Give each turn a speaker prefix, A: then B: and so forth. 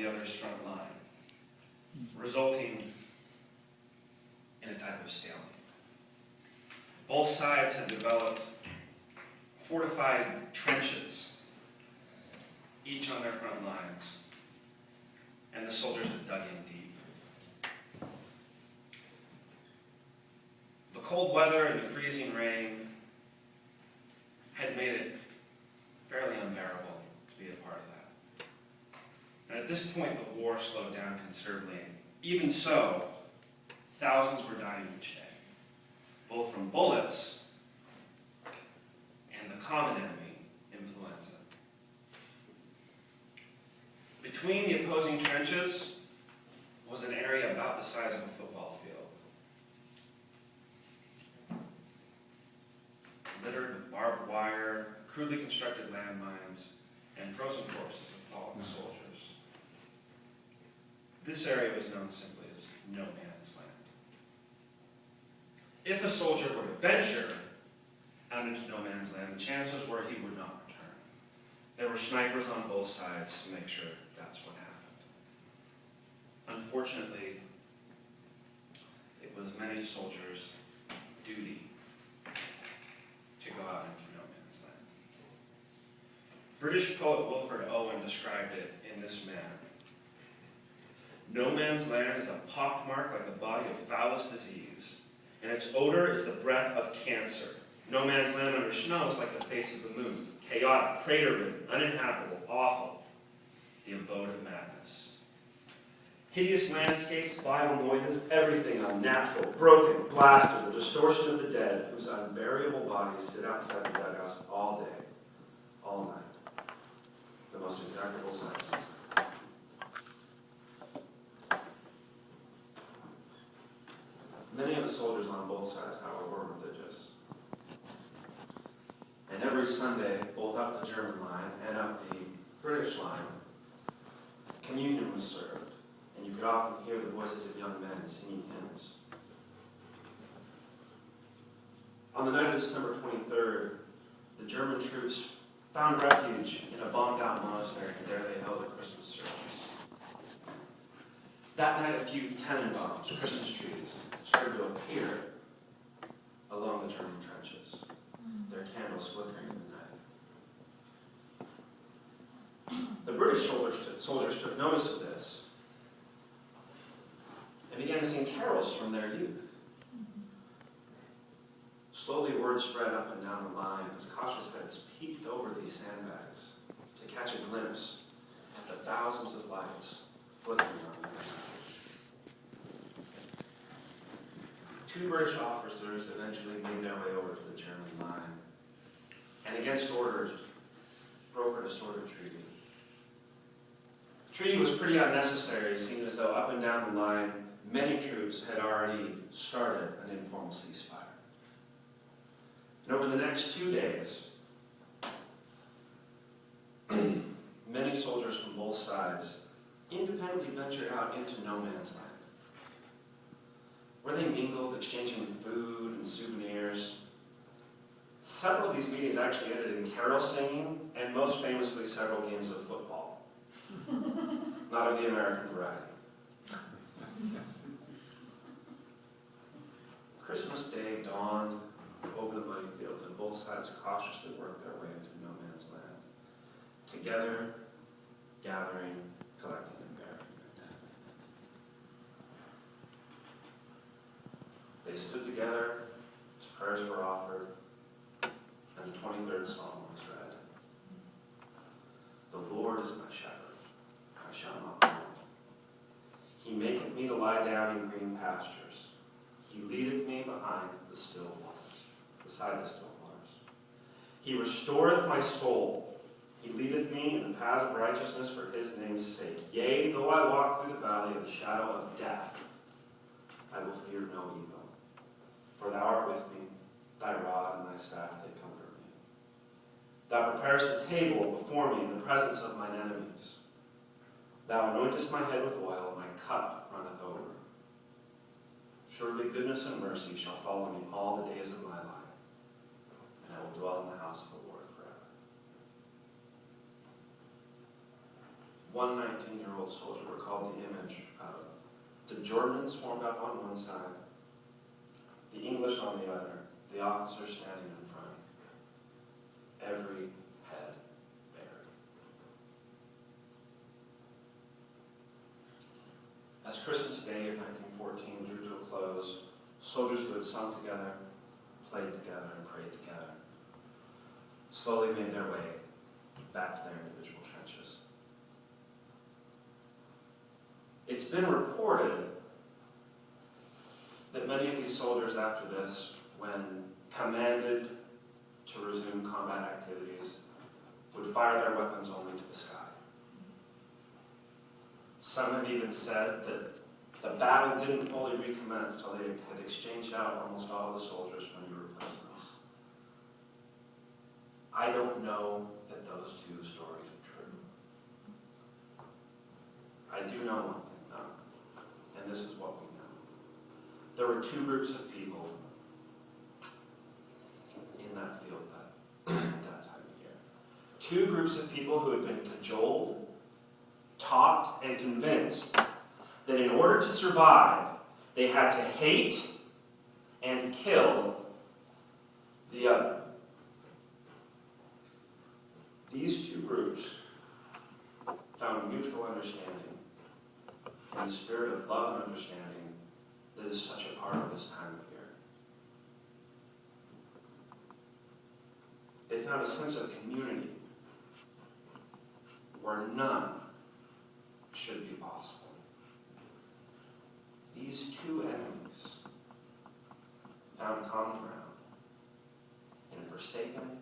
A: the other's front line, resulting in a type of stalemate. Both sides had developed fortified trenches, each on their front lines, and the soldiers had dug in deep. The cold weather and the freezing rain had made it fairly unbearable to be a part of that. And at this point, the war slowed down considerably. Even so, thousands were dying each day, both from bullets and the common enemy, influenza. Between the opposing trenches was an area about the size of a football field, littered with barbed wire, crudely constructed landmines, and frozen corpses of fallen soldiers. This area was known simply as no man's land. If a soldier were to venture out into no man's land, the chances were he would not return. There were snipers on both sides to make sure that's what happened. Unfortunately, it was many soldiers' duty to go out into no man's land. British poet Wilfred Owen described it in this manner. No man's land is a pockmark like the body of foulest disease, and its odor is the breath of cancer. No man's land under snow is like the face of the moon, chaotic, crater-ridden, uninhabitable, awful, the abode of madness. Hideous landscapes, vile noises, everything unnatural, broken, blasted, the distortion of the dead, whose unburiable bodies sit outside the dugouts all day, all night. The most execrable senses. Many of the soldiers on both sides, however, were religious. And every Sunday, both up the German line and up the British line, communion was served, and you could often hear the voices of young men singing hymns. On the night of December 23rd, the German troops found refuge in a bombed-out monastery, and there they held a Christmas service. That night, a few Tannenbaums, Christmas trees, started to appear along the German trenches, their candles flickering in the night. The British soldiers took notice of this and began to sing carols from their youth. Slowly, word spread up and down the line as cautious heads peeked over these sandbags to catch a glimpse at the thousands of lights flickering on them. Two British officers eventually made their way over to the German line, and against orders, brokered a sort of treaty. The treaty was pretty unnecessary, seeing as though up and down the line, many troops had already started an informal ceasefire. And over the next 2 days, many soldiers from both sides independently ventured out into no man's land, where they mingled, exchanging food and souvenirs. Several of these meetings actually ended in carol singing, and most famously, several games of football. Not of the American variety. Christmas Day dawned over the muddy fields, and both sides cautiously worked their way into no man's land. Together, gathering, collecting, and burying their dead. They stood together as prayers were offered, and the 23rd Psalm was read. The Lord is my shepherd, I shall not want. He maketh me to lie down in green pastures. He leadeth me behind the still waters, beside the still waters. He restoreth my soul. He leadeth me in the paths of righteousness for his name's sake. Yea, though I walk through the valley of the shadow of death, I will fear no evil. For thou art with me, thy rod and thy staff, they comfort me. Thou preparest a table before me in the presence of mine enemies. Thou anointest my head with oil, my cup runneth over. Surely goodness and mercy shall follow me all the days of my life, and I will dwell in the house of the Lord forever. one 19-year-old soldier recalled the image of the Jordans formed up on one side, the English on the other, the officers standing in front, every head bared. As Christmas Day of 1914 drew to a close, soldiers who had sung together, played together, and prayed together slowly made their way back to their individual trenches. It's been reported that many of these soldiers after this, when commanded to resume combat activities, would fire their weapons only to the sky. Some have even said that the battle didn't fully recommence till they had exchanged out almost all the soldiers for new replacements. I don't know that those two stories are true. I do know one thing, though, and this is what we know. There were two groups of people in that field that time of year. Two groups of people who had been cajoled, taught, and convinced that in order to survive, they had to hate and kill the other. These two groups found mutual understanding in the spirit of love and understanding that is such a part of this time of year. They found a sense of community where none should be possible. These two enemies found common ground in a forsaken